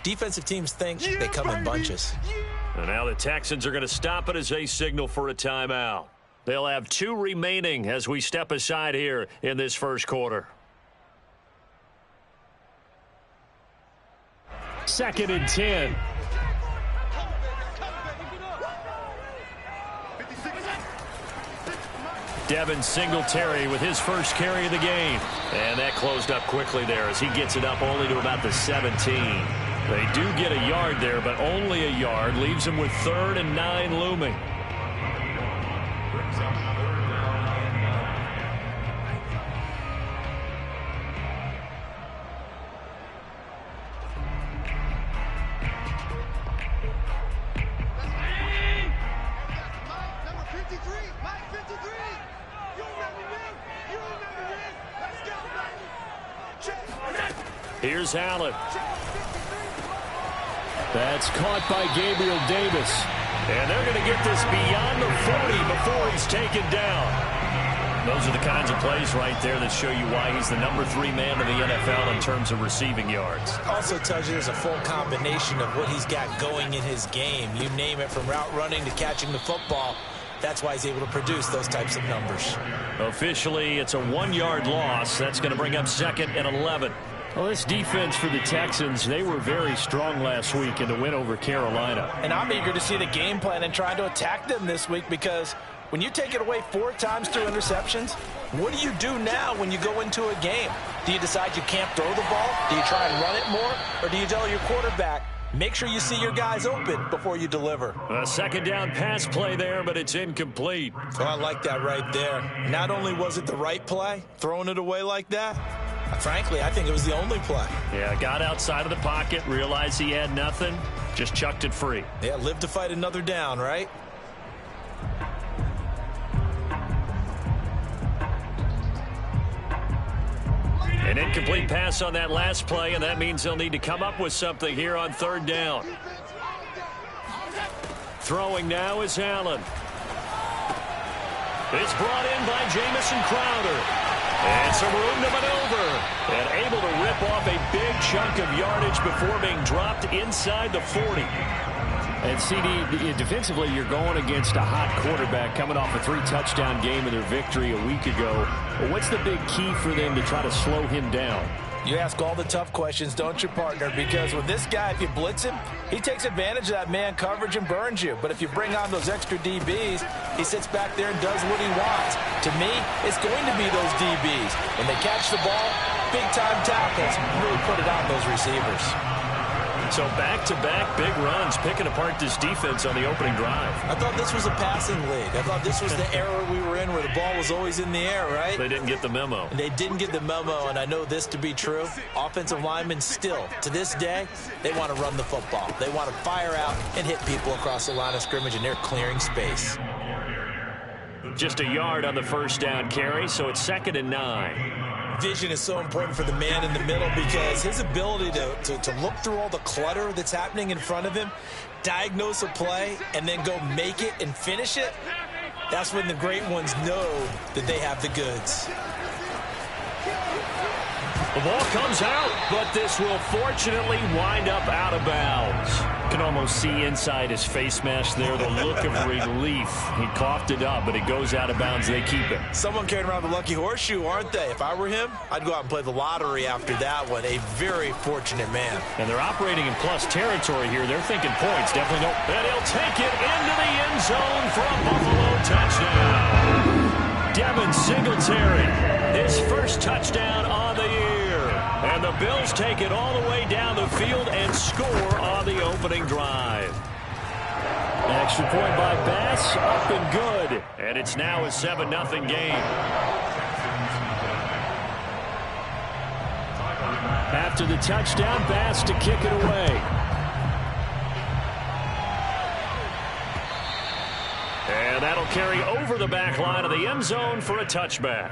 Defensive teams think they come in bunches. And now the Texans are going to stop it as they signal for a timeout. They'll have 2 remaining as we step aside here in this first quarter. 2nd and 10. Devin Singletary with his first carry of the game. And that closed up quickly there as he gets it up only to about the 17. They do get a yard there, but only a yard. Leaves them with 3rd and 9 looming. Here's Allen. That's caught by Gabriel Davis. And they're going to get this beyond the 40 before he's taken down. Those are the kinds of plays right there that show you why he's the number 3 man in the NFL in terms of receiving yards. Also tells you there's a full combination of what he's got going in his game. You name it, from route running to catching the football. That's why he's able to produce those types of numbers. Officially, it's a 1-yard loss. That's going to bring up 2nd and 11. Well, this defense for the Texans, they were very strong last week in the win over Carolina. And I'm eager to see the game plan and try to attack them this week, because when you take it away 4 times through interceptions, what do you do now when you go into a game? Do you decide you can't throw the ball? Do you try and run it more? Or do you tell your quarterback, make sure you see your guys open before you deliver? A 2nd down pass play there, but it's incomplete. Oh, I like that right there. Not only was it the right play, throwing it away like that, frankly, I think it was the only play. Yeah, got outside of the pocket, realized he had nothing, just chucked it free. Yeah, live to fight another down, right? An incomplete pass on that last play, and that means they'll need to come up with something here on 3rd down. Throwing now is Allen. It's brought in by Jamison Crowder. And some room to maneuver. And able to rip off a big chunk of yardage before being dropped inside the 40. And CD, defensively, you're going against a hot quarterback coming off a 3-touchdown game in their victory a week ago. But what's the big key for them to try to slow him down? You ask all the tough questions, don't you, partner? Because with this guy, if you blitz him, he takes advantage of that man coverage and burns you. But if you bring on those extra DBs, he sits back there and does what he wants. To me, it's going to be those DBs. When they catch the ball, big-time tackles, really put it on those receivers. So back-to-back big runs, picking apart this defense on the opening drive. I thought this was a passing league. I thought this was the era we were in where the ball was always in the air, right? They didn't get the memo. They didn't get the memo, and I know this to be true. Offensive linemen still, to this day, they want to run the football. They want to fire out and hit people across the line of scrimmage, and they're clearing space. Just a yard on the 1st down carry, so it's 2nd and 9. Vision is so important for the man in the middle, because his ability to look through all the clutter that's happening in front of him, diagnose a play, and then go make it and finish it, that's when the great ones know that they have the goods. The ball comes out, but this will fortunately wind up out of bounds. You can almost see inside his face mask there the look of relief. He coughed it up, but it goes out of bounds. They keep it. Someone carrying around the lucky horseshoe, aren't they? If I were him, I'd go out and play the lottery after that one. A very fortunate man. And they're operating in plus territory here. They're thinking points. Definitely don't. And he'll take it into the end zone for a Buffalo touchdown. Devin Singletary, his first touchdown on the year. And the Bills take it all the way down the field and score on the opening drive. Extra point by Bass, up and good. And it's now a 7-0 game. After the touchdown, Bass to kick it away. And that'll carry over the back line of the end zone for a touchback.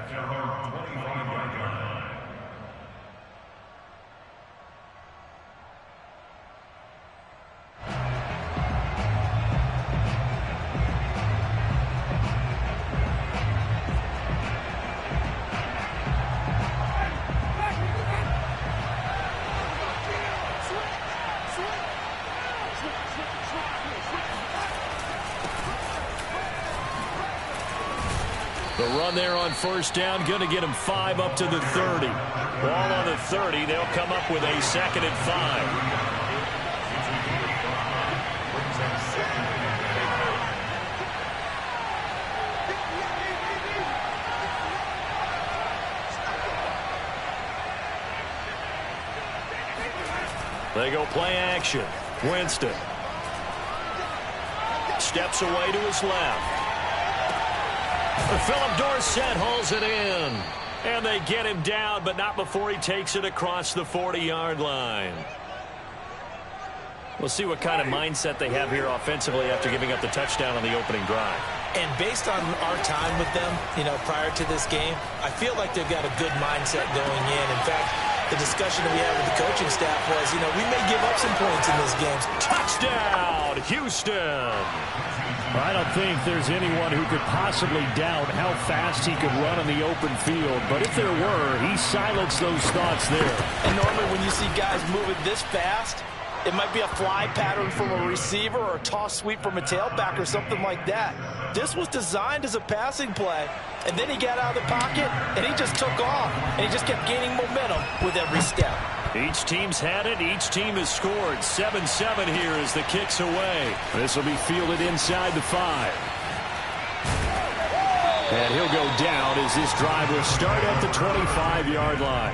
The run there on first down, going to get him 5 up to the 30. Ball on the 30. They'll come up with a 2nd and 5. They go play action. Winston steps away to his left. Philip Dorsett hauls it in. And they get him down, but not before he takes it across the 40-yard line. We'll see what kind of mindset they have here offensively after giving up the touchdown on the opening drive. And based on our time with them, prior to this game, I feel like they've got a good mindset going in. In fact, the discussion that we had with the coaching staff was, we may give up some points in this game. Touchdown, Houston! I don't think there's anyone who could possibly doubt how fast he could run on the open field. But if there were, he silenced those thoughts there. And normally when you see guys moving this fast, it might be a fly pattern from a receiver or a toss sweep from a tailback or something like that. This was designed as a passing play. And then he got out of the pocket, and he just took off. And he just kept gaining momentum with every step. Each team's had it. Each team has scored. 7-7 here as the kick's away. This will be fielded inside the 5. And he'll go down as this drive will start at the 25-yard line.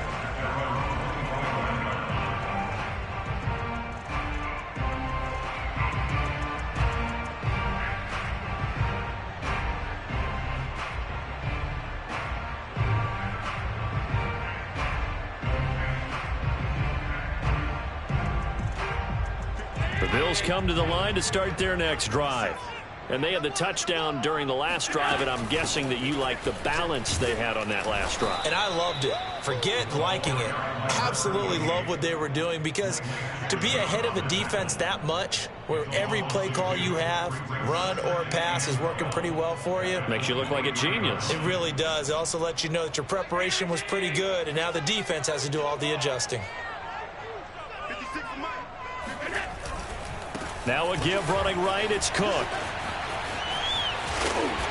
The Bills come to the line to start their next drive. And they had the touchdown during the last drive, and I'm guessing that you like the balance they had on that last drive. And I loved it. Forget liking it. Absolutely love what they were doing, because to be ahead of a defense that much, where every play call you have, run or pass, is working pretty well for you. Makes you look like a genius. It really does. It also lets you know that your preparation was pretty good, and now the defense has to do all the adjusting. Now a give running right, it's Cook.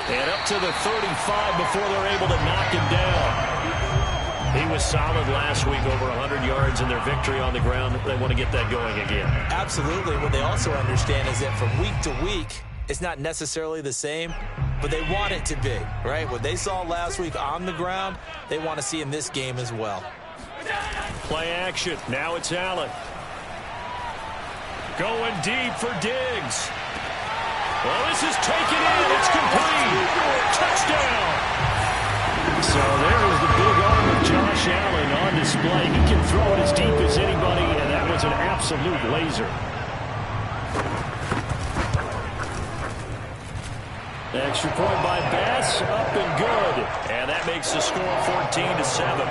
And up to the 35 before they're able to knock him down. He was solid last week, over 100 yards in their victory on the ground. They want to get that going again. Absolutely. What they also understand is that from week to week, it's not necessarily the same, but they want it to be, right? What they saw last week on the ground, they want to see in this game as well. Play action. Now it's Allen. Going deep for Diggs. Well, this is taken in. It's complete. Touchdown. So there was the big arm of Josh Allen on display. He can throw it as deep as anybody, and that was an absolute laser. Extra point by Bass, up and good. And that makes the score 14-7.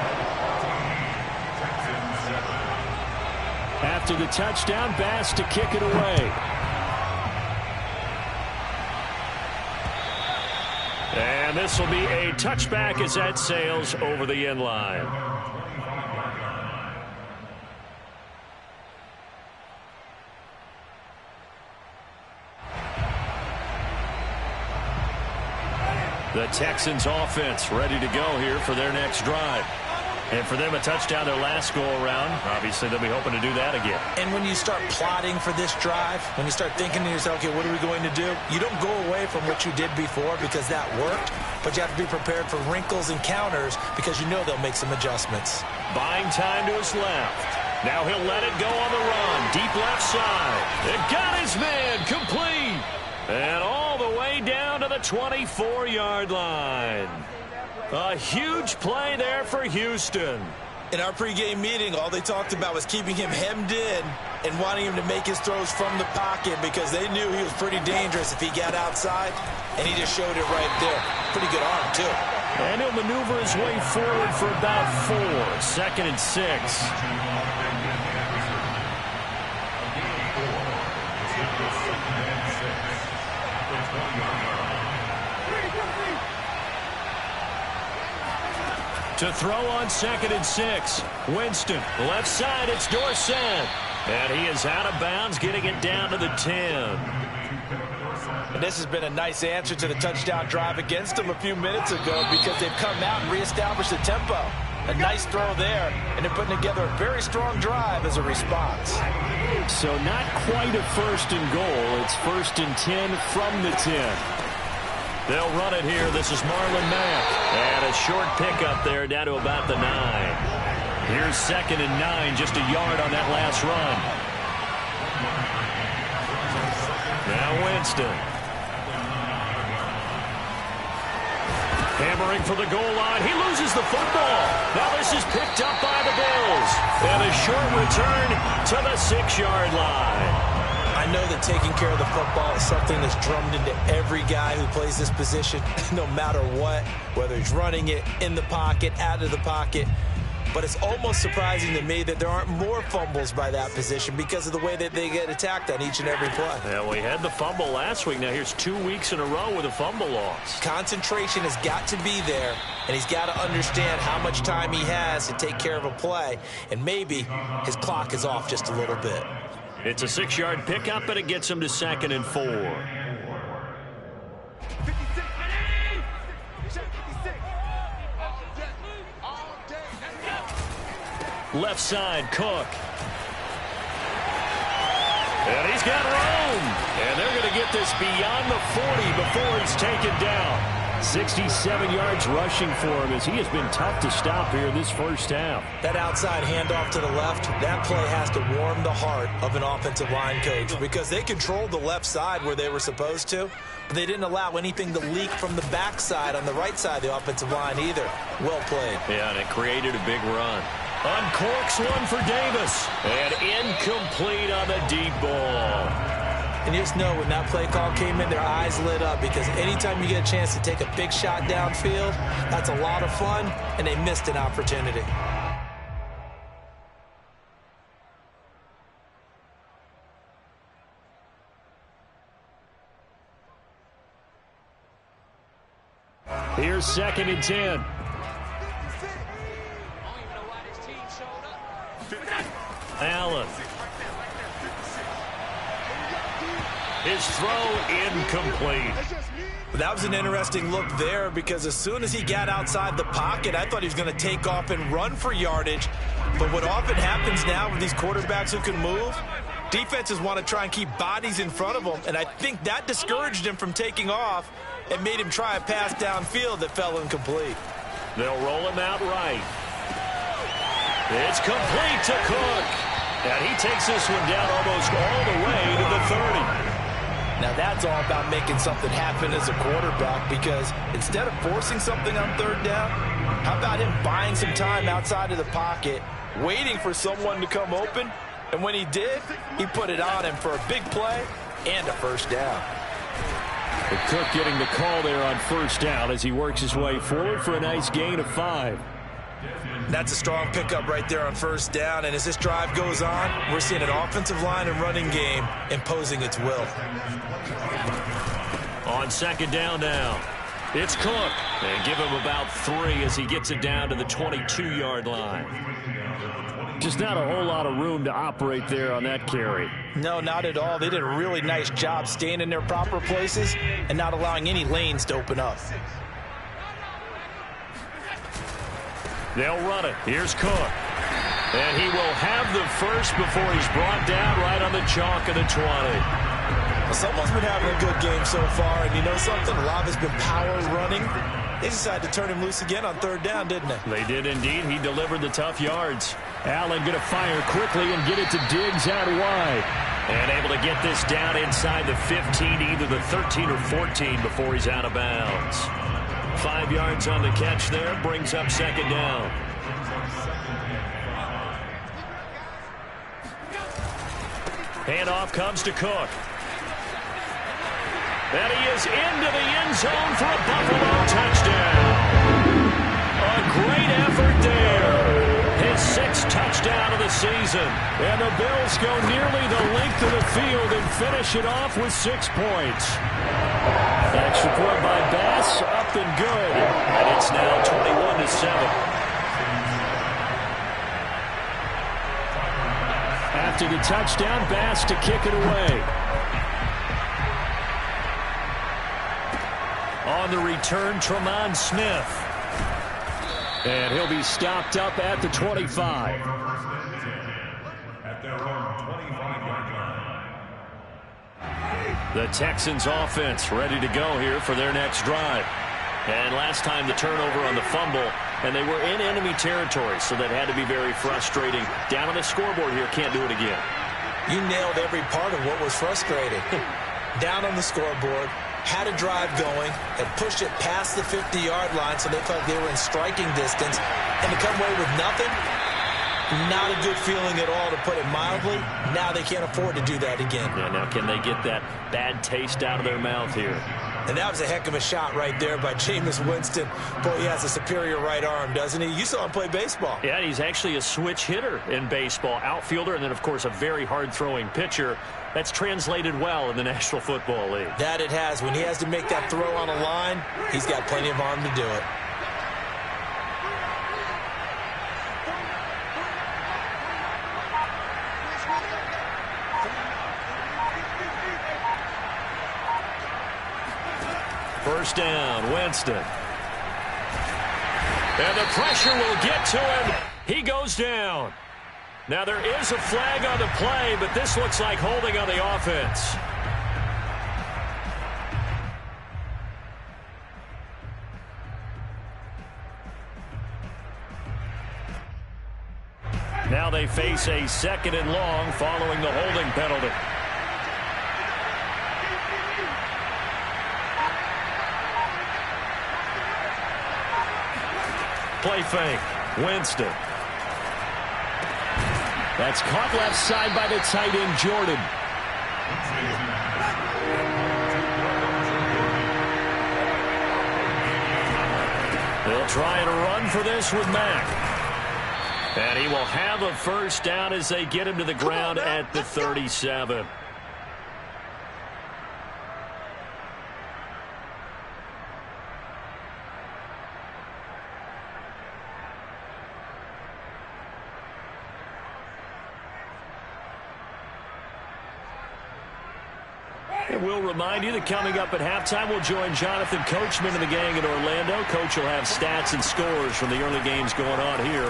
After the touchdown, Bass to kick it away. And this will be a touchback as that sails over the end line. The Texans offense ready to go here for their next drive. And for them, a touchdown their last go-around. Obviously, they'll be hoping to do that again. And when you start plotting for this drive, when you start thinking to yourself, okay, what are we going to do? You don't go away from what you did before because that worked, but you have to be prepared for wrinkles and counters because you know they'll make some adjustments. Buying time to his left. Now he'll let it go on the run. Deep left side. It got his man complete. And all the way down to the 24-yard line. A huge play there for Houston. In our pregame meeting, all they talked about was keeping him hemmed in and wanting him to make his throws from the pocket because they knew he was pretty dangerous if he got outside, and he just showed it right there. Pretty good arm, too. And he'll maneuver his way forward for about 4. 2nd and 6. To throw on 2nd and 6. Winston, left side, it's Dorsett. And he is out of bounds, getting it down to the 10. And this has been a nice answer to the touchdown drive against them a few minutes ago because they've come out and reestablished the tempo. A nice throw there, and they're putting together a very strong drive as a response. So not quite a 1st and goal. It's 1st and 10 from the 10. They'll run it here. This is Marlon Mack. And a short pickup there down to about the 9. Here's 2nd and 9, just a yard on that last run. Now Winston. Hammering for the goal line. He loses the football. Now this is picked up by the Bills. And a short return to the 6-yard line. I know that taking care of the football is something that's drummed into every guy who plays this position, no matter what, whether he's running it, in the pocket, out of the pocket. But it's almost surprising to me that there aren't more fumbles by that position because of the way that they get attacked on each and every play. Yeah, we had the fumble last week. Now here's 2 weeks in a row with a fumble loss. Concentration has got to be there, and he's got to understand how much time he has to take care of a play, and maybe his clock is off just a little bit. It's a 6-yard pickup, and it gets him to 2nd and 4. Left side, Cook. And he's got room. And they're going to get this beyond the 40 before he's taken down. 67 yards rushing for him as he has been tough to stop here this first half. That outside handoff to the left, that play has to warm the heart of an offensive line coach because they controlled the left side where they were supposed to, but they didn't allow anything to leak from the backside on the right side of the offensive line either. Well played. Yeah, and it created a big run. Uncorks one for Davis. And incomplete on the deep ball. And you just know when that play call came in, their eyes lit up because anytime you get a chance to take a big shot downfield, that's a lot of fun, and they missed an opportunity. Here's 2nd and 10. Allen. His throw incomplete. That was an interesting look there because as soon as he got outside the pocket, I thought he was going to take off and run for yardage. But what often happens now with these quarterbacks who can move, defenses want to try and keep bodies in front of them, and I think that discouraged him from taking off and made him try a pass downfield that fell incomplete. They'll roll him out right. It's complete to Cook. And he takes this one down almost all the way to the 30. Now that's all about making something happen as a quarterback because instead of forcing something on 3rd down, how about him buying some time outside of the pocket, waiting for someone to come open, and when he did, he put it on him for a big play and a 1st down. But Cook getting the call there on 1st down as he works his way forward for a nice gain of 5. That's a strong pickup right there on 1st down, and as this drive goes on, we're seeing an offensive line and running game imposing its will. On 2nd down now, it's Cook. And give him about 3 as he gets it down to the 22-yard line. Just not a whole lot of room to operate there on that carry. No, not at all. They did a really nice job staying in their proper places and not allowing any lanes to open up. They'll run it. Here's Cook. And he will have the first before he's brought down right on the chalk of the 20. Well, someone's been having a good game so far, and you know something? A lot has been power running. They decided to turn him loose again on 3rd down, didn't they? They did indeed. He delivered the tough yards. Allen going to fire quickly and get it to Diggs out wide. And able to get this down inside the 15, either the 13 or 14 before he's out of bounds. 5 yards on the catch there, brings up 2nd down. Handoff comes to Cook. And he is into the end zone for a Buffalo touchdown. A great effort there. His 6th touchdown of the season. And the Bills go nearly the length of the field and finish it off with 6 points. Extra point by Bass, up and good. And it's now 21-7. After the touchdown, Bass to kick it away. On the return, Tremont Smith. And he'll be stopped up at the 25. The Texans offense ready to go here for their next drive. And last time the turnover on the fumble, and they were in enemy territory, so that had to be very frustrating. Down on the scoreboard here, can't do it again. You nailed every part of what was frustrating. Down on the scoreboard, had a drive going, had pushed it past the 50-yard line so they felt they were in striking distance, and to come away with nothing, not a good feeling at all, to put it mildly. Now they can't afford to do that again. Yeah, now can they get that bad taste out of their mouth here? And that was a heck of a shot right there by Jameis Winston. Boy, he has a superior right arm, doesn't he? You saw him play baseball. Yeah, he's actually a switch hitter in baseball. Outfielder, and then, of course, a very hard-throwing pitcher. That's translated well in the National Football League. That it has. When he has to make that throw on a line, he's got plenty of arm to do it. First down, Winston. And the pressure will get to him. He goes down. Now there is a flag on the play, but this looks like holding on the offense. Now they face a 2nd and long following the holding penalty. Play fake. Winston. That's caught left side by the tight end, Jordan. They'll try and run for this with Mack. And he will have a first down as they get him to the ground at the 37. And we'll remind you that coming up at halftime, we'll join Jonathan Coachman and the gang in Orlando. Coach will have stats and scores from the early games going on here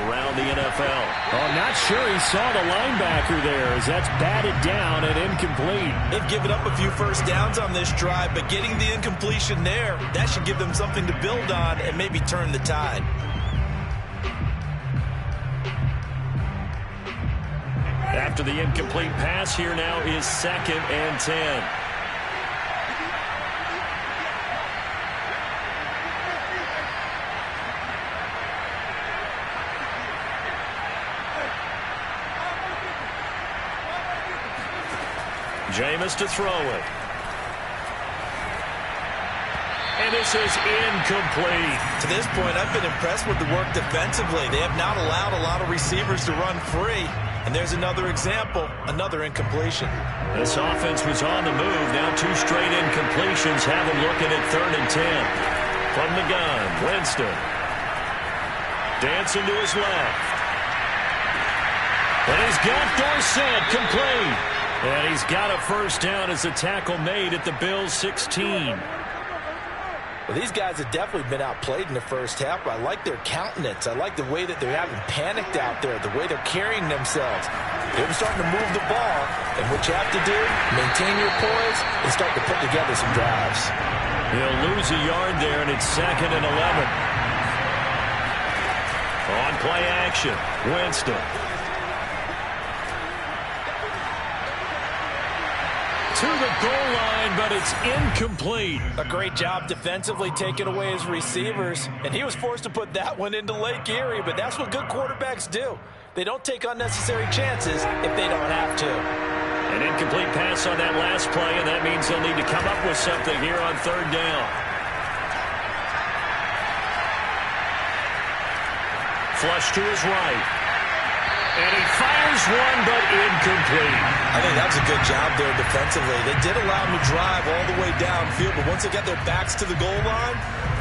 around the NFL. Oh, not sure he saw the linebacker there, as that's batted down and incomplete. They've given up a few first downs on this drive, but getting the incompletion there, that should give them something to build on and maybe turn the tide. After the incomplete pass, here now is 2nd and 10. Jameis to throw it. And this is incomplete. To this point, I've been impressed with the work defensively. They have not allowed a lot of receivers to run free. And there's another example, another incompletion. This offense was on the move. Now 2 straight incompletions have them looking at 3rd and 10. From the gun, Winston. Dancing to his left. And he's got Dorsett complete. And he's got a first down as the tackle made at the Bills' 16. Well, these guys have definitely been outplayed in the first half, but I like their countenance. I like the way that they're having panicked out there, the way they're carrying themselves. They're starting to move the ball, and what you have to do, maintain your poise and start to put together some drives. He'll lose a yard there, and it's 2nd and 11. On play action, Winston. To the goal line, but it's incomplete. A great job defensively taking away his receivers, and he was forced to put that one into Lake Erie, but that's what good quarterbacks do. They don't take unnecessary chances if they don't have to. An incomplete pass on that last play, and that means they'll need to come up with something here on 3rd down. Flush to his right. And he fires one, but incomplete. I think that was a good job there defensively. They did allow him to drive all the way downfield, but once they got their backs to the goal line,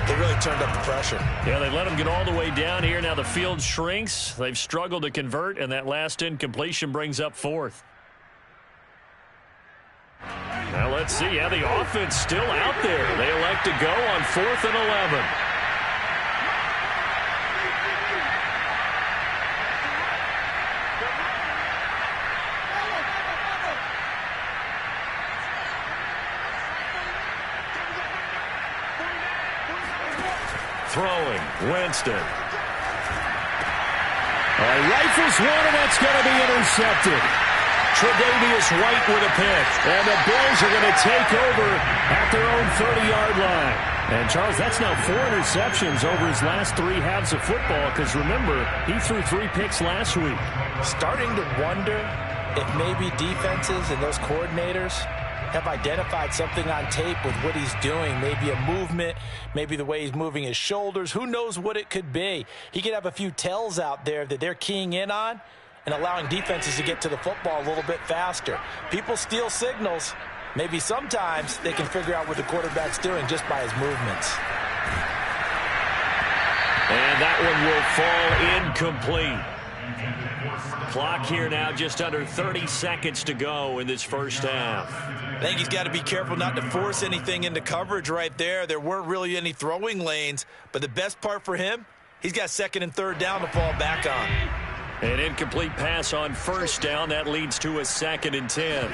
they really turned up the pressure. Yeah, they let him get all the way down here. Now the field shrinks. They've struggled to convert, and that last incompletion brings up 4th. Now let's see. Yeah, the offense still out there. They elect to go on 4th and 11. Throwing, Winston. Rifles one, and that's going to be intercepted. Tre'Davious White with a pick. And the Bills are going to take over at their own 30-yard line. And, Charles, that's now 4 interceptions over his last 3 halves of football because, remember, he threw 3 picks last week. Starting to wonder if maybe defenses and those coordinators have identified something on tape with what he's doing. Maybe a movement, maybe the way he's moving his shoulders. Who knows what it could be? He could have a few tells out there that they're keying in on and allowing defenses to get to the football a little bit faster. People steal signals. Maybe sometimes they can figure out what the quarterback's doing just by his movements. And that one will fall incomplete. Clock here now, just under 30 seconds to go in this first half. I think he's got to be careful not to force anything into coverage right there. There weren't really any throwing lanes, but the best part for him, he's got 2nd and 3rd down to fall back on. An incomplete pass on 1st down. That leads to a 2nd and 10.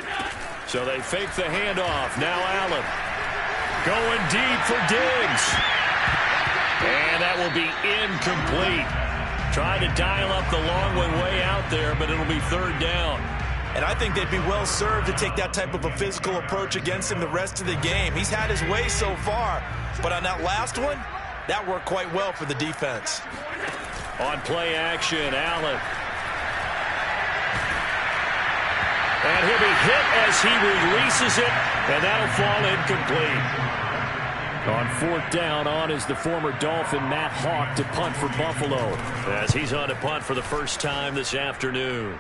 So they fake the handoff. Now Allen going deep for Diggs. And that will be incomplete. Trying to dial up the long one way out there, but it'll be 3rd down. And I think they'd be well served to take that type of a physical approach against him the rest of the game. He's had his way so far, but on that last one, that worked quite well for the defense. On play action, Allen. And he'll be hit as he releases it, and that'll fall incomplete. On 4th down, on is the former Dolphin Matt Hawk to punt for Buffalo. As he's on to punt for the first time this afternoon.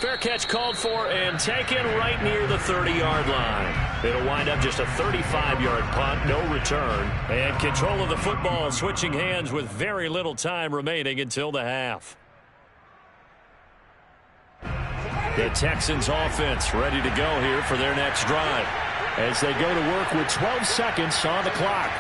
Fair catch called for and taken right near the 30-yard line. It'll wind up just a 35-yard punt, no return. And control of the football switching hands with very little time remaining until the half. The Texans offense ready to go here for their next drive, as they go to work with 12 seconds on the clock.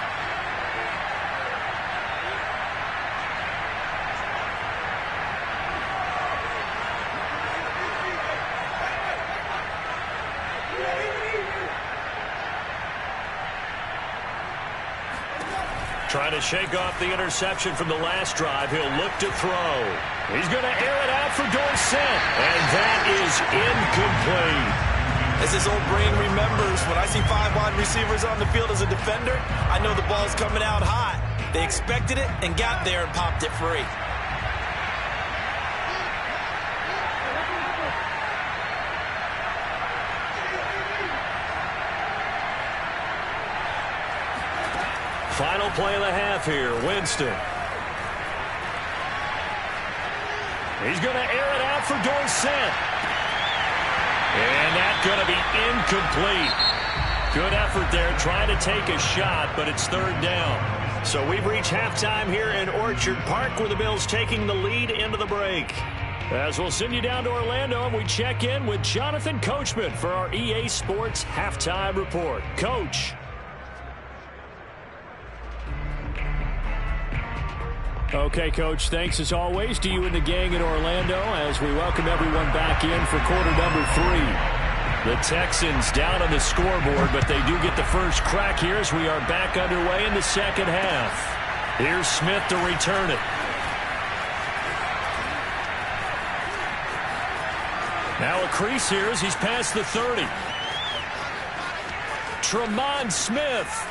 Trying to shake off the interception from the last drive. He'll look to throw. He's going to air it out for Dorsett. And that is incomplete. As his old brain remembers, when I see 5 wide receivers on the field as a defender, I know the ball's coming out hot. They expected it and got there and popped it free. Final play of the half here, Winston. He's going to air it out for Dorsett. And that's going to be incomplete. Good effort there, trying to take a shot, but it's 3rd down. So we've reached halftime here in Orchard Park, where the Bills taking the lead into the break. As we'll send you down to Orlando, and we check in with Jonathan Coachman for our EA Sports Halftime Report. Coach. Okay, Coach, thanks as always to you and the gang in Orlando as we welcome everyone back in for quarter number 3. The Texans down on the scoreboard, but they do get the first crack here as we are back underway in the second half. Here's Smith to return it. Now a crease here as he's past the 30. Tremont Smith.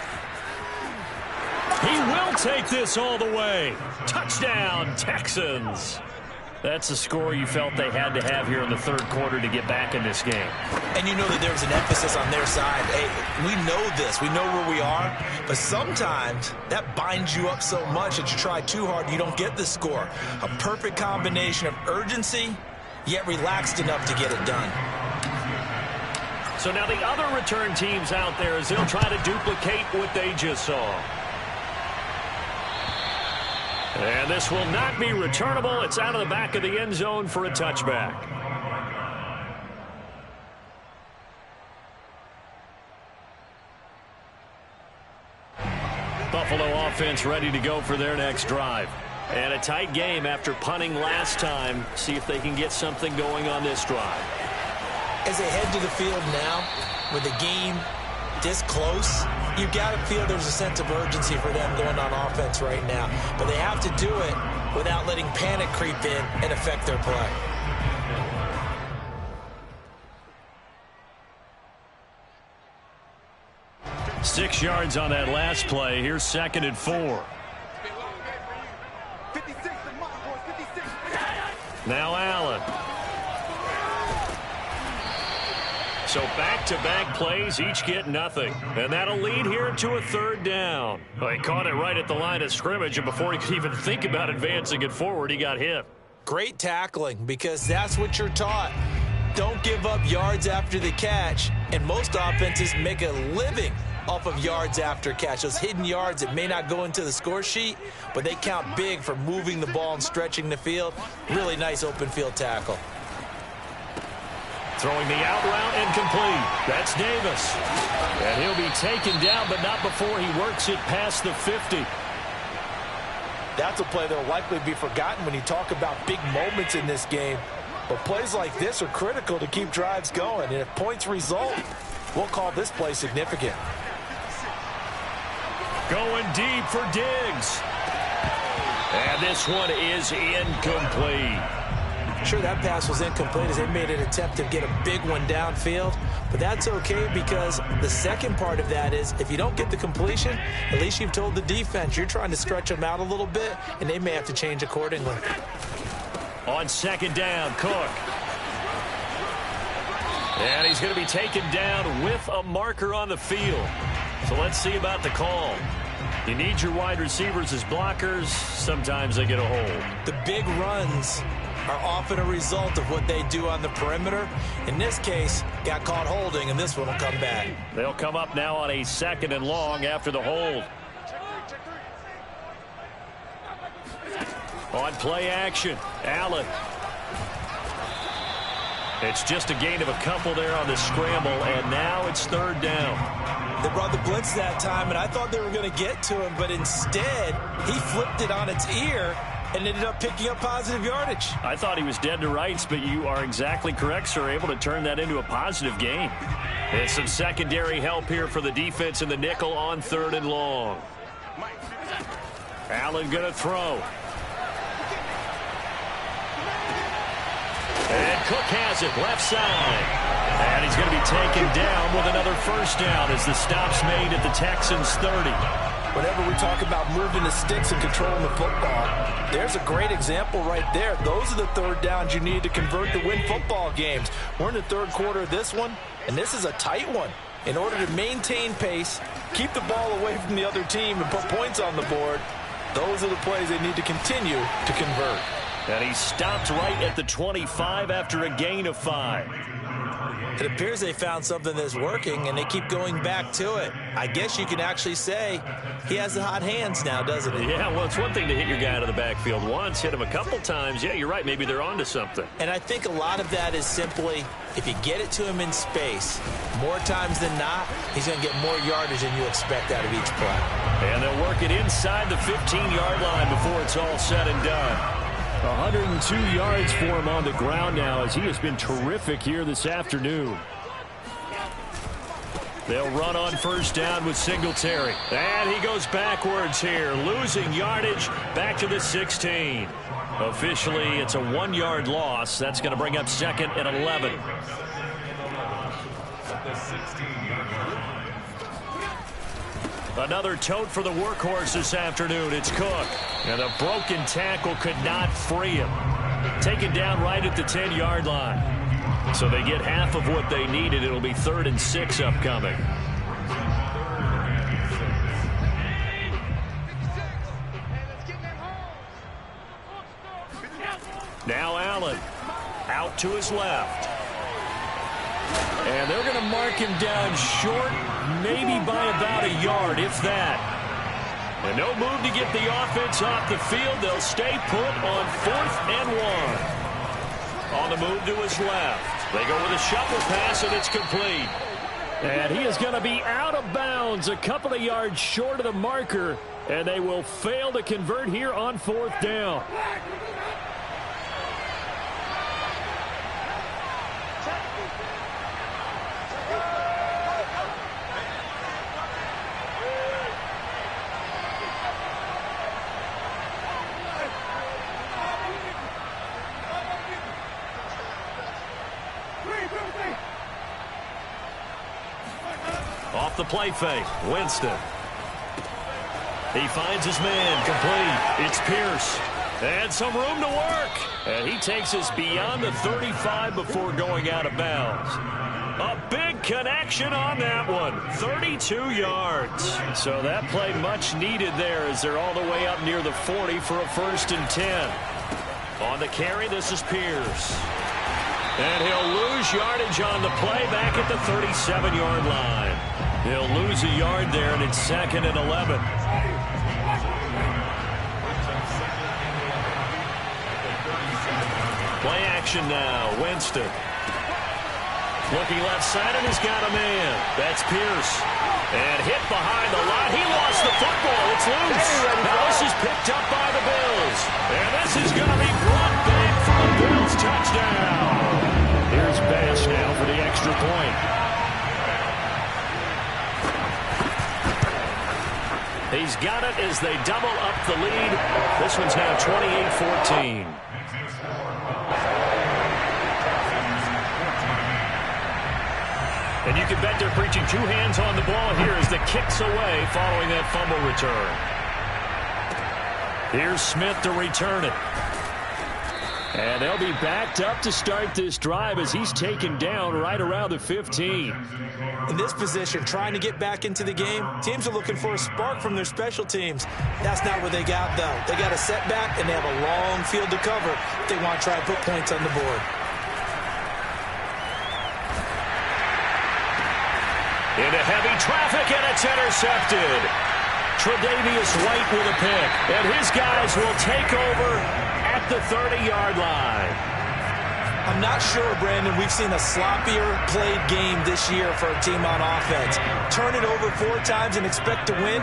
He will take this all the way. Touchdown, Texans. That's the score you felt they had to have here in the 3rd quarter to get back in this game. And you know that there was an emphasis on their side. Hey, we know this. We know where we are. But sometimes that binds you up so much that you try too hard, you don't get the score. A perfect combination of urgency, yet relaxed enough to get it done. So now the other return teams out there as they'll try to duplicate what they just saw. And this will not be returnable. It's out of the back of the end zone for a touchback. Buffalo offense ready to go for their next drive. And a tight game after punting last time. See if they can get something going on this drive. As they head to the field now, with the game this close, you've got to feel there's a sense of urgency for them going on offense right now. But they have to do it without letting panic creep in and affect their play. Six yards on that last play. Here's 2nd and 4. Now Allen. So back-to-back plays, each get nothing. And that'll lead here to a 3rd down. Well, he caught it right at the line of scrimmage, and before he could even think about advancing it forward, he got hit. Great tackling, because that's what you're taught. Don't give up yards after the catch, and most offenses make a living off of yards after catch. Those hidden yards that may not go into the score sheet, but they count big for moving the ball and stretching the field. Really nice open field tackle. Throwing the out route incomplete. That's Davis. And he'll be taken down, but not before he works it past the 50. That's a play that will likely be forgotten when you talk about big moments in this game. But plays like this are critical to keep drives going. And if points result, we'll call this play significant. Going deep for Diggs. And this one is incomplete. Sure, that pass was incomplete as they made an attempt to get a big one downfield, but that's okay because the second part of that is if you don't get the completion, at least you've told the defense you're trying to stretch them out a little bit, and they may have to change accordingly. On 2nd down, Cook. And he's going to be taken down with a marker on the field. So let's see about the call. You need your wide receivers as blockers. Sometimes they get a hold. The big runs are often a result of what they do on the perimeter. In this case, got caught holding, and this one will come back. They'll come up now on a 2nd and long after the hold. On play action, Allen. It's just a gain of a couple there on the scramble, and now it's 3rd down. They brought the blitz that time, and I thought they were going to get to him, but instead, he flipped it on its ear and ended up picking up positive yardage. I thought he was dead to rights, but you are exactly correct, sir. Able to turn that into a positive gain. And some secondary help here for the defense in the nickel on 3rd and long. Allen going to throw. And Cook has it, left side. And he's going to be taken down with another 1st down as the stop's made at the Texans' 30. Whenever we talk about moving the sticks and controlling the football, there's a great example right there. Those are the 3rd downs you need to convert to win football games. We're in the 3rd quarter of this one, and this is a tight one. In order to maintain pace, keep the ball away from the other team, and put points on the board, those are the plays they need to continue to convert. And he stopped right at the 25 after a gain of 5. It appears they found something that's working, and they keep going back to it. I guess you can actually say he has the hot hands now, doesn't he? Yeah, well, it's one thing to hit your guy out of the backfield once, hit him a couple times. Yeah, you're right. Maybe they're onto something. And I think a lot of that is simply if you get it to him in space, more times than not, he's going to get more yardage than you expect out of each play. And they'll work it inside the 15-yard line before it's all said and done. 102 yards for him on the ground now as he has been terrific here this afternoon. They'll run on 1st down with Singletary. And he goes backwards here, losing yardage back to the 16. Officially, it's a 1-yard loss. That's going to bring up 2nd and 11. Another tote for the workhorse this afternoon. It's Cook. And a broken tackle could not free him. Taken down right at the 10-yard line. So they get half of what they needed. It'll be 3rd and 6 upcoming. Now Allen out to his left. And they're going to mark him down short, maybe by about a yard, if that. And no move to get the offense off the field. They'll stay put on 4th and 1. On the move to his left. They go with a shuffle pass, and it's complete. And he is going to be out of bounds, a couple of yards short of the marker, and they will fail to convert here on 4th down. Off the play fake, Winston. He finds his man, complete. It's Pierce. And some room to work. And he takes us beyond the 35 before going out of bounds. A big connection on that one. 32 yards. So that play much needed there as they're all the way up near the 40 for a 1st and 10. On the carry, this is Pierce. And he'll lose yardage on the play back at the 37-yard line. He'll lose a yard there, and it's 2nd and 11. Play action now, Winston. Looking left side, and he's got a man. That's Pierce. And hit behind the line. He lost the football. It's loose. Now this is picked up by the Bills. And this is going to be brought back for a Bills touchdown. Here's Bass now for the extra point. He's got it as they double up the lead. This one's now 28-14. And you can bet they're preaching 2 hands on the ball here as the kick's away following that fumble return. Here's Smith to return it. And they'll be backed up to start this drive as he's taken down right around the 15. In this position, trying to get back into the game, teams are looking for a spark from their special teams. That's not what they got, though. They got a setback, and they have a long field to cover if they want to try to put points on the board. Into heavy traffic, and it's intercepted. Tre'Davious White with a pick, and his guys will take over at the 30-yard line. I'm not sure, Brandon, we've seen a sloppier played game this year for a team on offense. Turn it over 4 times and expect to win?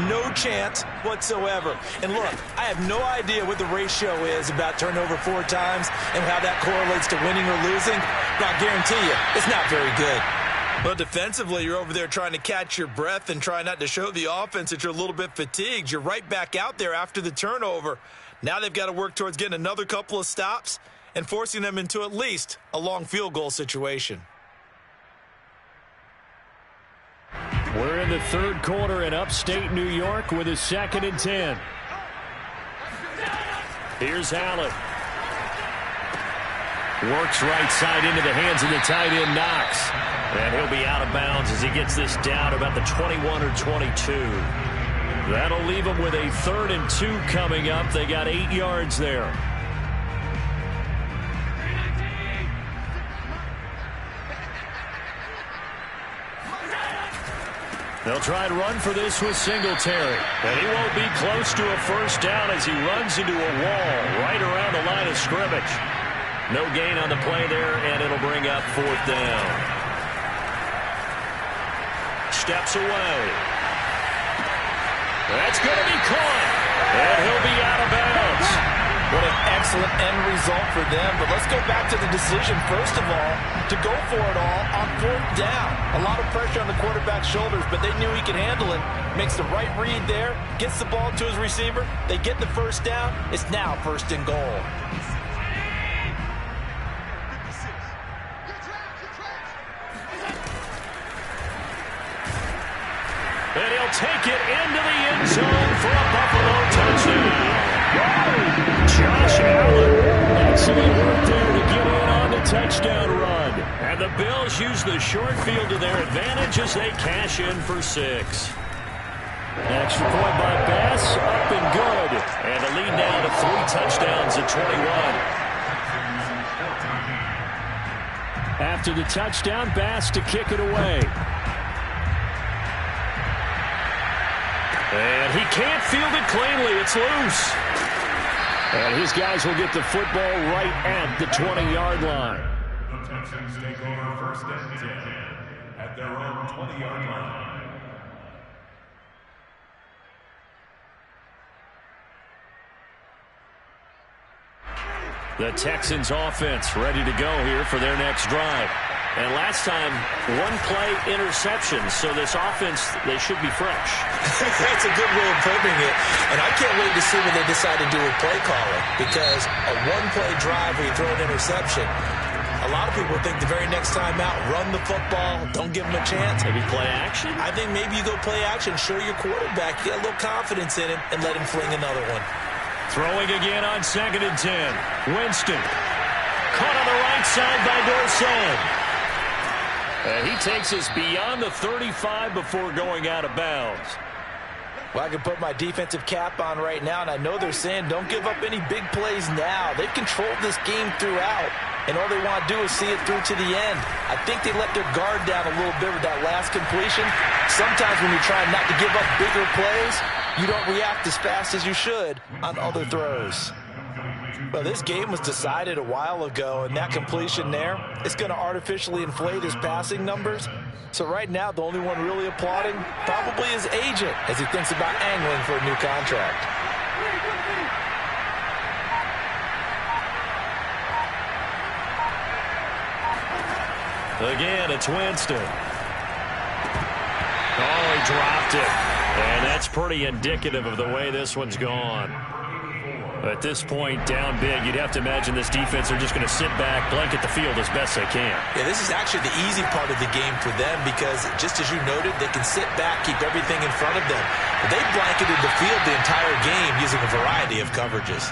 No chance whatsoever. And look, I have no idea what the ratio is about turnover 4 times and how that correlates to winning or losing, but I guarantee you, it's not very good. Well, defensively, you're over there trying to catch your breath and try not to show the offense that you're a little bit fatigued. You're right back out there after the turnover. Now they've got to work towards getting another couple of stops and forcing them into at least a long field goal situation. We're in the 3rd quarter in upstate New York with a 2nd and 10. Here's Allen. Works right side into the hands of the tight end, Knox. And he'll be out of bounds as he gets this down about the 21 or 22. That'll leave him with a 3rd and 2 coming up. They got 8 yards there. They'll try and run for this with Singletary. And he won't be close to a 1st down as he runs into a wall right around the line of scrimmage. No gain on the play there, and it'll bring up 4th down. Steps away. That's going to be caught. And he'll be out of bounds. What an excellent end result for them. But let's go back to the decision, first of all, to go for it all on 4th down. A lot of pressure on the quarterback's shoulders, but they knew he could handle it. Makes the right read there, gets the ball to his receiver. They get the 1st down. It's now 1st and goal. And he'll take it into the end zone for a Buffalo touchdown. Josh Allen. Excellent work there to get in on the touchdown run. And the Bills use the short field to their advantage as they cash in for 6. Extra point by Bass, up and good. And the lead now to 3 touchdowns at 21. After the touchdown, Bass to kick it away. And he can't field it cleanly. It's loose. And his guys will get the football right at the 20-yard line. The Texans take over 1st and 10 at their own 20-yard line. The Texans offense ready to go here for their next drive. And last time, one-play interception. So this offense, they should be fresh. That's a good way of putting it. And I can't wait to see what they decide to do with play calling. Because a one-play drive where you throw an interception, a lot of people think the very next time out, run the football, don't give them a chance. Maybe play action? I think maybe you go play action, show your quarterback, get a little confidence in him, and let him fling another one. Throwing again on 2nd and 10. Winston. Caught on the right side by Dorsett. And he takes us beyond the 35 before going out of bounds. Well, I can put my defensive cap on right now, and I know they're saying don't give up any big plays now. They've controlled this game throughout, and all they want to do is see it through to the end. I think they let their guard down a little bit with that last completion. Sometimes when you're trying not to give up bigger plays, you don't react as fast as you should on other throws. Well, this game was decided a while ago, and that completion there is going to artificially inflate his passing numbers. So right now, the only one really applauding probably his agent as he thinks about angling for a new contract. Again, it's Winston. Oh, he dropped it. And that's pretty indicative of the way this one's gone. At this point, down big, you'd have to imagine this defense are just going to sit back, blanket the field as best they can. Yeah, this is actually the easy part of the game for them because, just as you noted, they can sit back, keep everything in front of them. But they blanketed the field the entire game using a variety of coverages.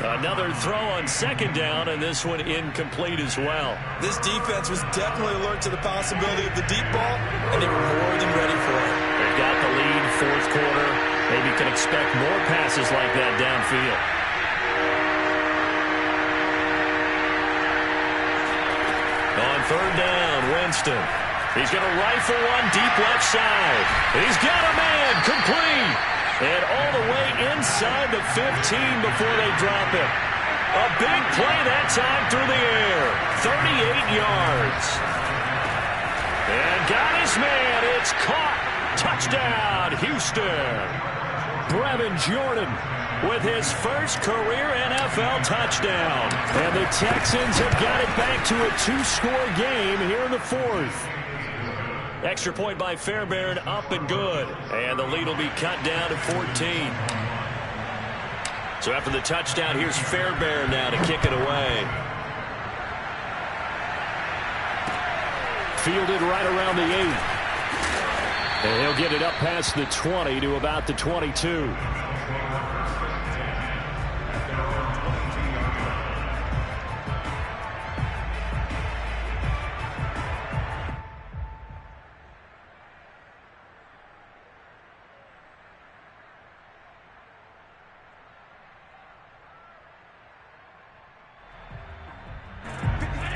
Another throw on 2nd down, and this one incomplete as well. This defense was definitely alert to the possibility of the deep ball, and they were more than ready for it. They've got the lead, 4th quarter. Maybe can expect more passes like that downfield. On 3rd down, Winston. He's going to rifle one deep left side. He's got a man, complete. And all the way inside the 15 before they drop it. A big play that time through the air. 38 yards. And got his man. It's caught. Touchdown, Houston. Brevin Jordan with his first career NFL touchdown. And the Texans have got it back to a 2-score game here in the 4th. Extra point by Fairbairn, up and good. And the lead will be cut down to 14. So after the touchdown, here's Fairbairn now to kick it away. Fielded right around the 8. And he'll get it up past the 20 to about the 22.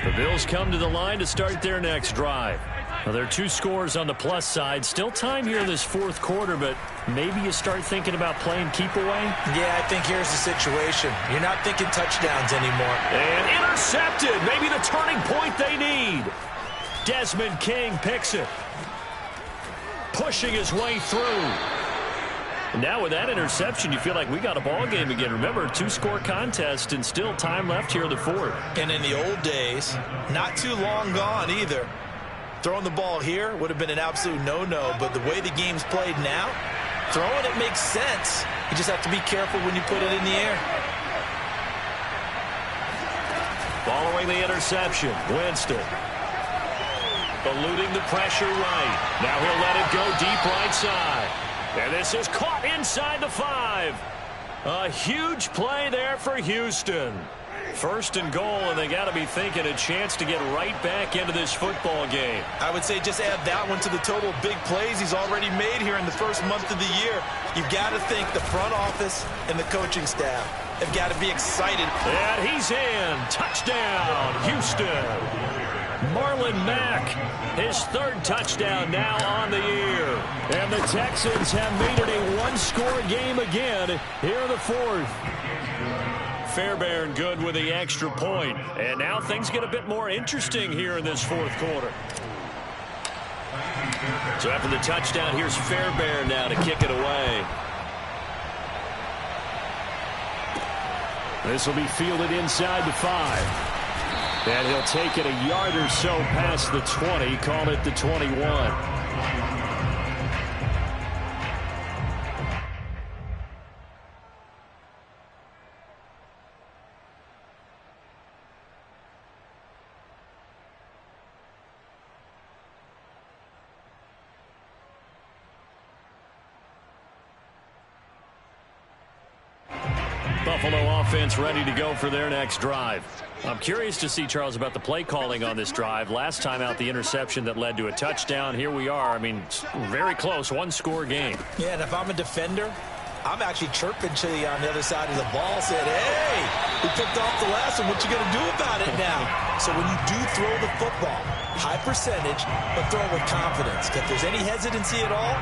The Bills come to the line to start their next drive. Well, there are 2 scores on the plus side. Still time here in this 4th quarter, but maybe you start thinking about playing keep away? Yeah, I think here's the situation. You're not thinking touchdowns anymore. And intercepted. Maybe the turning point they need. Desmond King picks it. Pushing his way through. Now with that interception, you feel like we got a ball game again. Remember, 2-score contest and still time left here in the 4th. And in the old days, not too long gone either. Throwing the ball here would have been an absolute no-no, but the way the game's played now, throwing it makes sense. You just have to be careful when you put it in the air. Following the interception, Winston. Eluding the pressure right. Now he'll let it go deep right side. And this is caught inside the 5. A huge play there for Houston. 1st and goal, and they got to be thinking a chance to get right back into this football game. I would say just add that one to the total of big plays he's already made here in the first month of the year. You've got to think the front office and the coaching staff have got to be excited. And he's in. Touchdown, Houston. Marlon Mack, his 3rd touchdown now on the year. And the Texans have made it a 1-score game again here in the 4th. Fairbairn good with the extra point. And now things get a bit more interesting here in this 4th quarter. So after the touchdown, here's Fairbairn now to kick it away. This will be fielded inside the 5. And he'll take it a yard or so past the 20, call it the 21. Buffalo offense ready to go for their next drive. I'm curious to see, Charles, about the play calling on this drive. Last time out, the interception that led to a touchdown. Here we are. I mean, very close, one-score game. Yeah, and if I'm a defender, I'm actually chirping to you on the other side of the ball, saying, hey, we picked off the last one. What you going to do about it now? So when you do throw the football, high percentage, but throw it with confidence. If there's any hesitancy at all,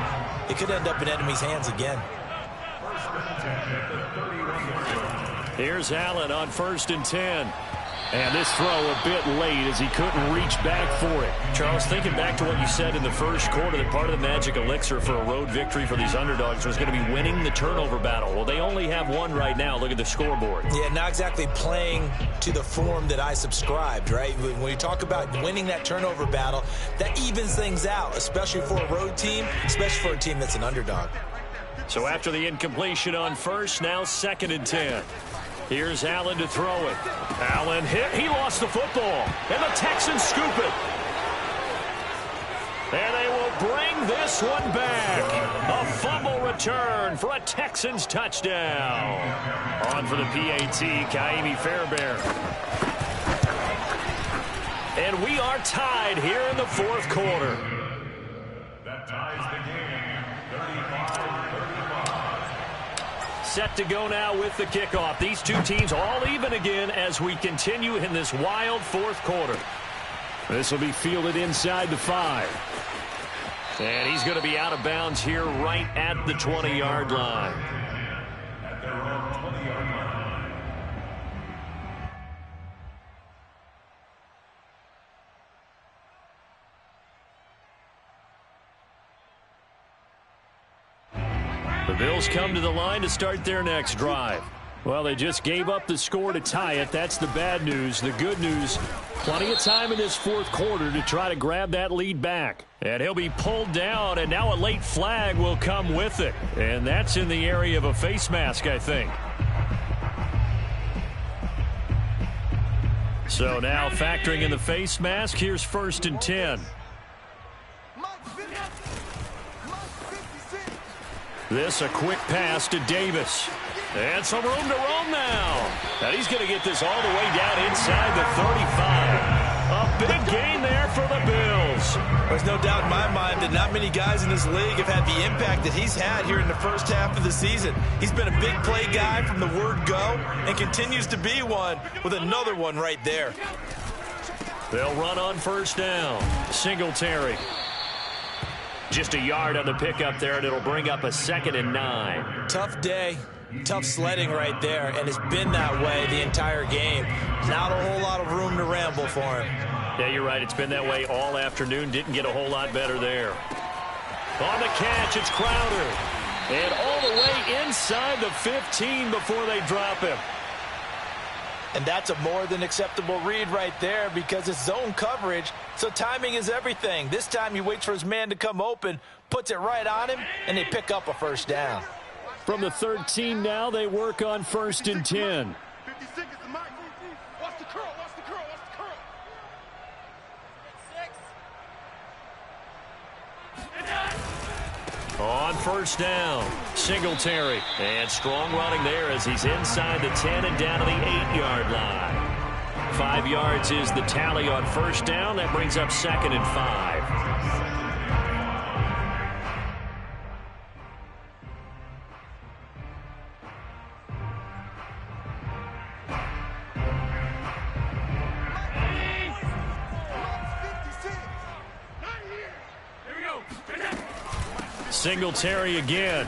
it could end up in enemy's hands again. Here's Allen on 1st and 10. And this throw a bit late as he couldn't reach back for it. Charles, thinking back to what you said in the first quarter, that part of the magic elixir for a road victory for these underdogs was going to be winning the turnover battle. Well, they only have one right now. Look at the scoreboard. Yeah, not exactly playing to the form that I subscribed, right? When you talk about winning that turnover battle, that evens things out, especially for a road team, especially for a team that's an underdog. So after the incompletion on 1st, now 2nd and 10. Here's Allen to throw it. Allen hit. He lost the football. And the Texans scoop it. And they will bring this one back. A fumble return for a Texans touchdown. On for the PAT, Ka'imi Fairbairn. And we are tied here in the 4th quarter. That ties the game. 35-35. Set to go now with the kickoff. These two teams all even again as we continue in this wild 4th quarter. This will be fielded inside the 5. And he's going to be out of bounds here right at the 20-yard line. At their own 20-yard line. The Bills come to the line to start their next drive. Well, they just gave up the score to tie it. That's the bad news. The good news, plenty of time in this 4th quarter to try to grab that lead back. And he'll be pulled down, and now a late flag will come with it. And that's in the area of a face mask, I think. So now factoring in the face mask, here's 1st and 10. This a quick pass to Davis. And some room to roam now. And he's going to get this all the way down inside the 35. A big gain there for the Bills. There's no doubt in my mind that not many guys in this league have had the impact that he's had here in the first half of the season. He's been a big play guy from the word go and continues to be one with another one right there. They'll run on 1st down. Singletary. Just a yard on the pickup there, and it'll bring up a 2nd and 9. Tough day, tough sledding right there, and it's been that way the entire game. Not a whole lot of room to ramble for him. Yeah, you're right. It's been that way all afternoon. Didn't get a whole lot better there. On the catch, it's Crowder. And all the way inside the 15 before they drop him. And that's a more than acceptable read right there because it's zone coverage, so timing is everything. This time he waits for his man to come open, puts it right on him, and they pick up a 1st down. From the 13 now, they work on 1st and 10. 50 seconds to Mike. Watch the curl, watch the curl, watch the curl. 6. On 1st down, Singletary. And strong running there as he's inside the 10 and down to the 8-yard line. 5 yards is the tally on 1st down. That brings up 2nd and 5. Singletary again.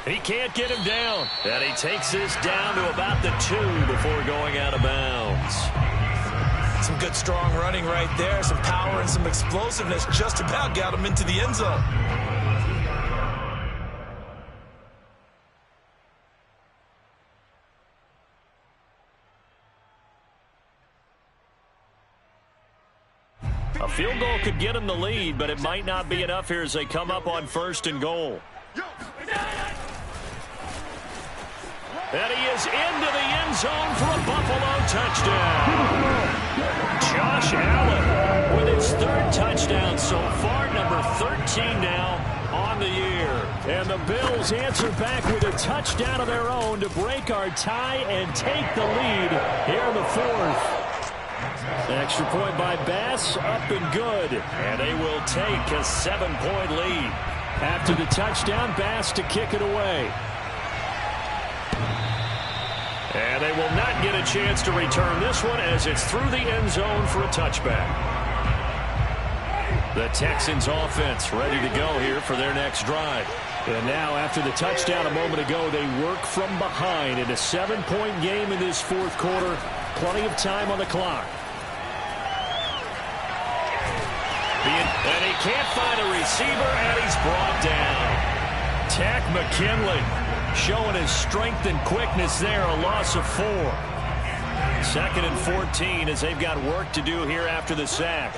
He can't get him down. And he takes this down to about the 2 before going out of bounds. Some good, strong running right there. Some power and some explosiveness just about got him into the end zone. A field goal could get him the lead, but it might not be enough here as they come up on 1st and goal. And he is into the end zone for a Buffalo touchdown. Josh Allen with his 3rd touchdown so far, number 13 now on the year. And the Bills answer back with a touchdown of their own to break our tie and take the lead here in the 4th. Extra point by Bass, up and good. And they will take a 7-point lead. After the touchdown, Bass to kick it away. And they will not get a chance to return this one as it's through the end zone for a touchback. The Texans offense ready to go here for their next drive. And now after the touchdown a moment ago, they work from behind in a 7-point game in this 4th quarter. Plenty of time on the clock. And he can't find a receiver, and he's brought down. Takk McKinley showing his strength and quickness there, a loss of 4. 2nd and 14 as they've got work to do here after the sack.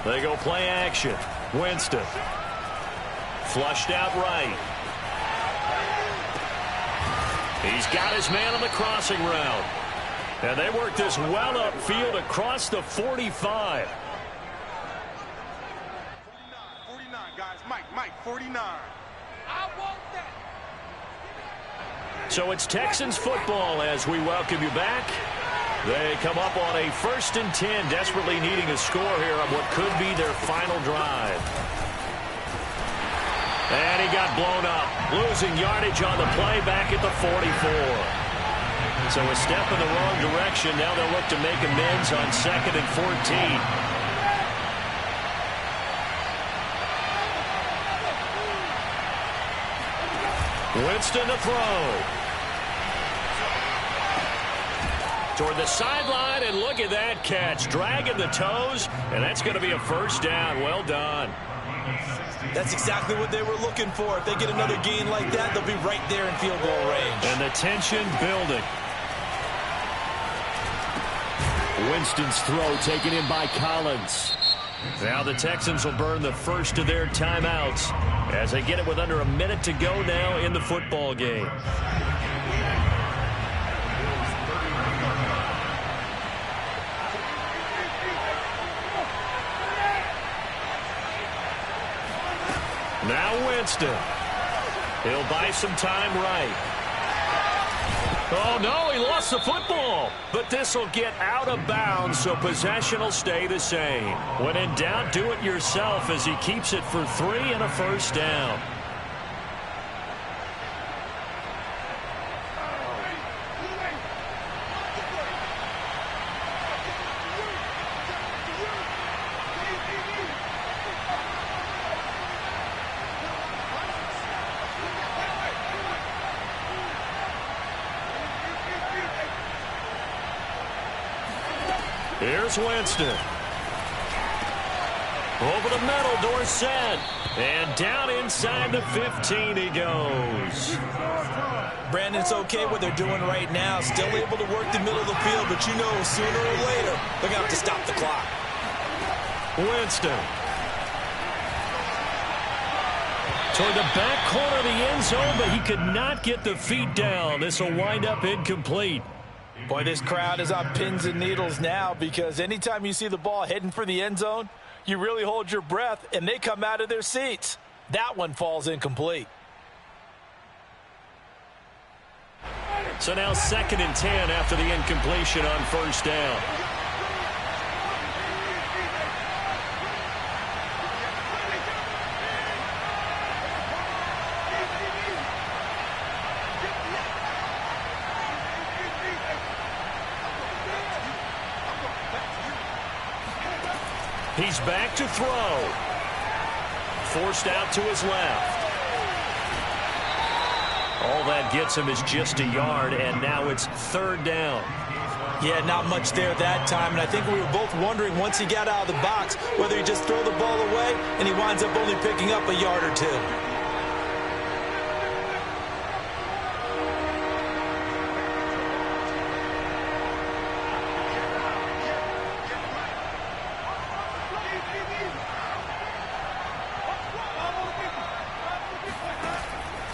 They go play action. Winston. Flushed out right. He's got his man on the crossing route. And they work this well upfield across the 45. 49, guys. Mike, 49. I want that. So it's Texans football as we welcome you back. They come up on a 1st and 10, desperately needing a score here on what could be their final drive. And he got blown up, losing yardage on the play back at the 44. So a step in the wrong direction. Now they'll look to make amends on 2nd and 14. Winston to throw. Toward the sideline, and look at that catch. Dragging the toes, and that's going to be a 1st down. Well done. That's exactly what they were looking for. If they get another gain like that, they'll be right there in field goal range. And the tension building. Winston's throw taken in by Collins. Now the Texans will burn the 1st of their timeouts as they get it with under a minute to go now in the football game. Now Winston. He'll buy some time right. Oh, no, he lost the football. But this will get out of bounds, so possession will stay the same. When in doubt, do it yourself as he keeps it for 3 and a 1st down. Here's Winston. Over the middle, Dorsett. And down inside the 15 he goes. Brandon, it's okay what they're doing right now. Still able to work the middle of the field, but you know sooner or later they're going to have to stop the clock. Winston. Toward the back corner of the end zone, but he could not get the feet down. This will wind up incomplete. Boy, this crowd is on pins and needles now because anytime you see the ball heading for the end zone, you really hold your breath and they come out of their seats. That one falls incomplete. So now 2nd and 10 after the incompletion on 1st down. He's back to throw. Forced out to his left. All that gets him is just a yard, and now it's third down. Yeah, not much there that time, and I think we were both wondering once he got out of the box whether he just throw the ball away and he winds up only picking up a yard or two.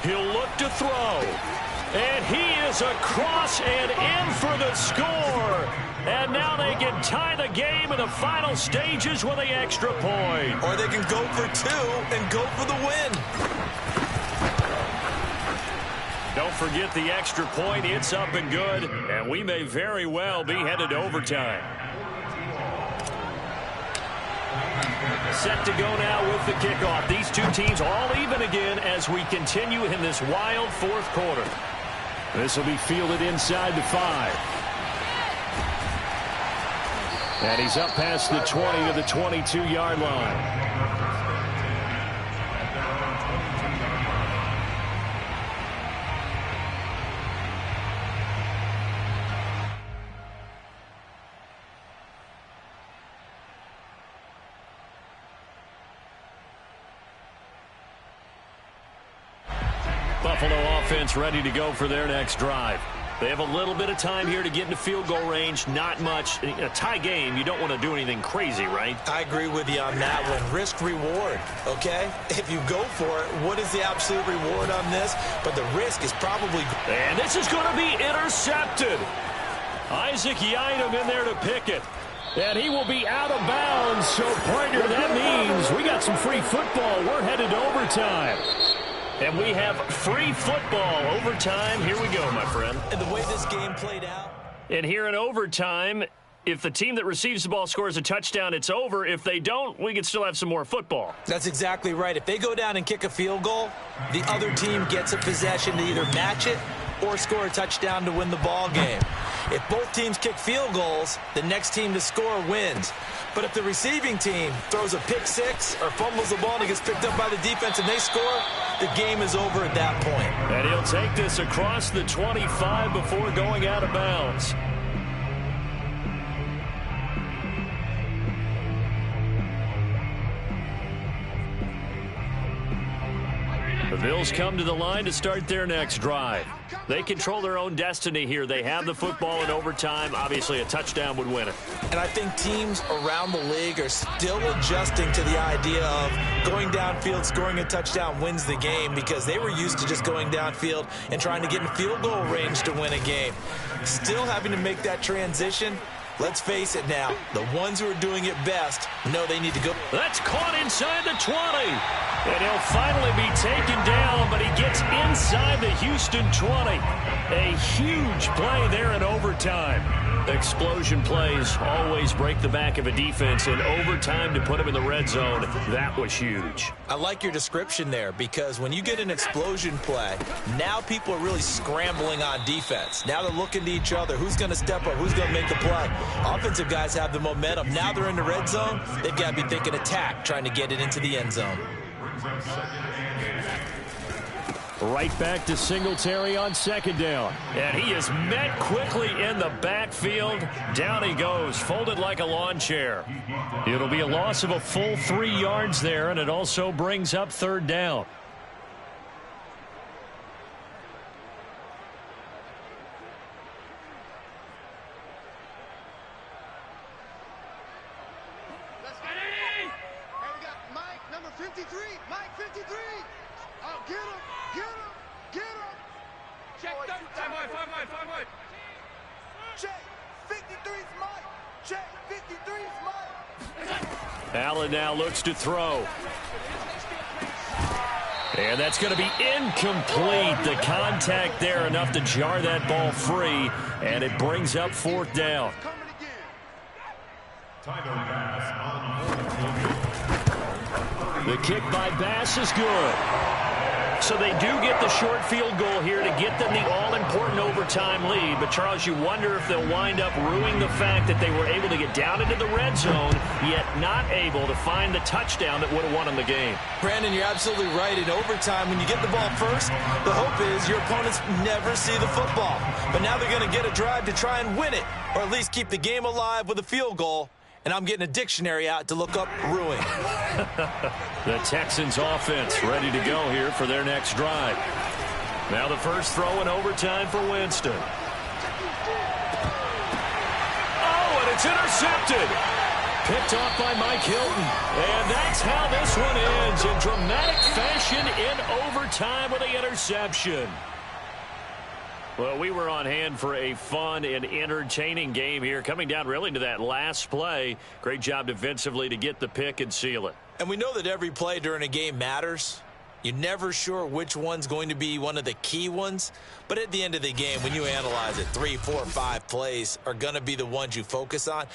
He'll look to throw. And he is across and in for the score. And now they can tie the game in the final stages with the extra point. Or they can go for two and go for the win. Don't forget the extra point. It's up and good. And we may very well be headed to overtime. Set to go now with the kickoff. These two teams all even again as we continue in this wild fourth quarter. This will be fielded inside the 5. And he's up past the 20 to the 22-yard line. Buffalo offense ready to go for their next drive. They have a little bit of time here to get into field goal range. Not much. In a tie game, you don't want to do anything crazy, right? I agree with you on that one. Risk reward, okay? If you go for it, what is the absolute reward on this? But the risk is probably... And this is going to be intercepted. Isaac Yiadom in there to pick it. And he will be out of bounds. So, partner, that means we got some free football. We're headed to overtime. And we have free football overtime. Here we go, my friend. And the way this game played out. And here in overtime, if the team that receives the ball scores a touchdown, it's over. If they don't, we can still have some more football. That's exactly right. If they go down and kick a field goal, the other team gets a possession to either match it or score a touchdown to win the ball game. If both teams kick field goals, the next team to score wins. But if the receiving team throws a pick six or fumbles the ball and it gets picked up by the defense and they score, the game is over at that point. And he'll take this across the 25 before going out of bounds. The Bills come to the line to start their next drive. They control their own destiny here. They have the football in overtime. Obviously, a touchdown would win it. And I think teams around the league are still adjusting to the idea of going downfield, scoring a touchdown wins the game, because they were used to just going downfield and trying to get in field goal range to win a game. Still having to make that transition. Let's face it now, the ones who are doing it best know they need to go. That's caught inside the 20. And he'll finally be taken down, but he gets inside the Houston 20. A huge play there in overtime. Explosion plays always break the back of a defense. In overtime to put him in the red zone, that was huge. I like your description there, because when you get an explosion play, now people are really scrambling on defense. Now they're looking to each other. Who's going to step up? Who's going to make the play? Offensive guys have the momentum. Now they're in the red zone. They've got to be thinking attack, trying to get it into the end zone. Right back to Singletary on second down. And he is met quickly in the backfield. Down he goes, folded like a lawn chair. It'll be a loss of a full 3 yards there, and it also brings up third down. Allen now looks to throw. And that's going to be incomplete. The contact there enough to jar that ball free, and it brings up fourth down. The kick by Bass is good. So they do get the short field goal here to get them the all-important overtime lead. But, Charles, you wonder if they'll wind up ruining the fact that they were able to get down into the red zone, yet not able to find the touchdown that would have won them the game. Brandon, you're absolutely right. In overtime, when you get the ball first, the hope is your opponents never see the football. But now they're going to get a drive to try and win it, or at least keep the game alive with a field goal. And I'm getting a dictionary out to look up ruin. The Texans offense ready to go here for their next drive. Now the first throw in overtime for Winston. Oh, and it's intercepted. Picked off by Mike Hilton. And that's how this one ends in dramatic fashion in overtime with the interception. Well, we were on hand for a fun and entertaining game here, coming down really to that last play. Great job defensively to get the pick and seal it. And we know that every play during a game matters. You're never sure which one's going to be one of the key ones. But at the end of the game, when you analyze it, 3, 4, 5 plays are going to be the ones you focus on.